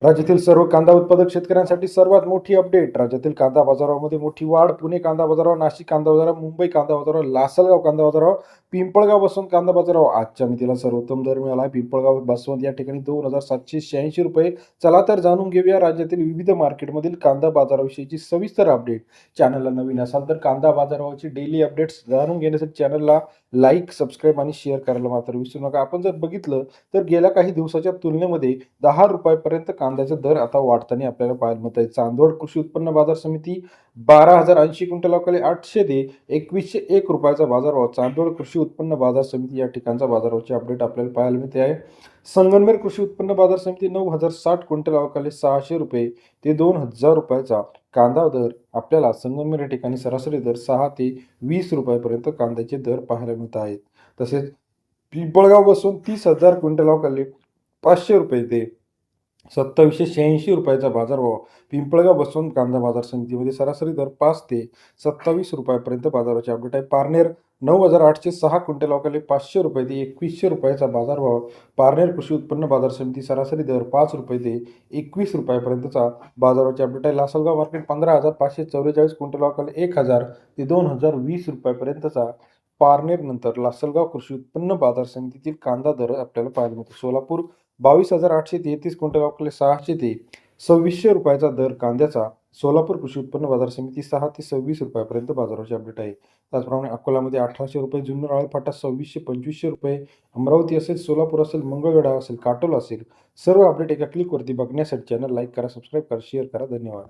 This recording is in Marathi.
राज्यातील सर्व कांदा उत्पादक शेतकऱ्यांसाठी सर्वात मोठी अपडेट. राज्यातील कांदा बाजारामध्ये मोठी वाढ. पुणे कांदा बाजारावर, नाशिक कांदा बाजारावर, मुंबई कांदा बाजारावर, लासलगाव कांदा बाजारावर, पिंपळगाव बसवंत कांदा बाजारावर आजच्या मितीला सर्वोत्तम दर मिळाला आहे. पिंपळगाव बसवंत या ठिकाणी ₹2,786. चला तर जाणून घेऊया राज्यातील विविध मार्केटमधील कांदा बाजाराविषयीची सविस्तर अपडेट. चॅनलला नवीन असाल तर कांदा बाजारावरची डेली अपडेट्स जाणून घेण्यासाठी चॅनलला लाईक, सबस्क्राईब आणि शेअर करायला मात्र विसरू नका. आपण जर बघितलं तर गेल्या काही दिवसाच्या तुलनेमध्ये ₹10 कांद्याचा दर आता वाढताना आपल्याला पाहायला मिळत आहे. चांदवड कृषी उत्पन्न बाजार समिती 12,080 क्विंटल अवकाळी 800 ते 2101 रुपयाचा बाजारभाव. चांदवड कृषी उत्पन्न बाजार समिती या ठिकाणचा बाजारावरची अपडेट आपल्याला पाहायला मिळते आहे. संगमनेर कृषी उत्पन्न बाजार समिती 9,060 क्विंटल अवकाळी 600 रुपये ते 2,000 रुपयाचा कांदा दर आपल्याला संगमनेर या ठिकाणी सरासरी दर 6 ते 20 रुपयापर्यंत कांद्याचे दर पाहायला मिळत आहेत. तसेच पिंपळगाव बसून 30,000 क्विंटल अवकाळी 500 रुपये ते 2786 रुपयाचा बाजारभाव. पिंपळगाव बसवंत कांदा बाजार समितीमध्ये सरासरी दर 5 ते 27 रुपयापर्यंत बाजाराची अपडेट आहे. पारनेर 9,806 क्विंटल अवकाळी 500 रुपये ते 2100 रुपयाचा बाजारभाव. पारनेर कृषी उत्पन्न बाजार समिती सरासरी दर 5 रुपये ते 21 रुपयापर्यंतचा बाजाराची अपडेट आहे. लासलगाव मार्केट 15,544 क्विंटल अवकाळी 1,000 ते 2,020 रुपयापर्यंतचा. पारनेर नंतर लासलगाव कृषी उत्पन्न बाजार समितीतील कांदा दर आपल्याला पाहायला मिळतो. सोलापूर 22,833 क्विंटल अवकाळी 600 ते 2600 रुपयाचा दर कांद्याचा. सोलापूर कृषी उत्पन्न बाजार समिती 6 ते 26 रुपयापर्यंत बाजाराची अपडेट आहे. त्याचप्रमाणे अकोलामध्ये 1,800 रुपये, जुन्नर आळेफाटा 2600-2500 रुपये, अमरावती असेल, सोलापूर असेल, मंगळवेढा असेल, काटोल असेल, सर्व अपडेट एका क्लिकवरती बघण्यासाठी चॅनल लाईक करा, सबस्क्राईब करा, शेअर करा. धन्यवाद.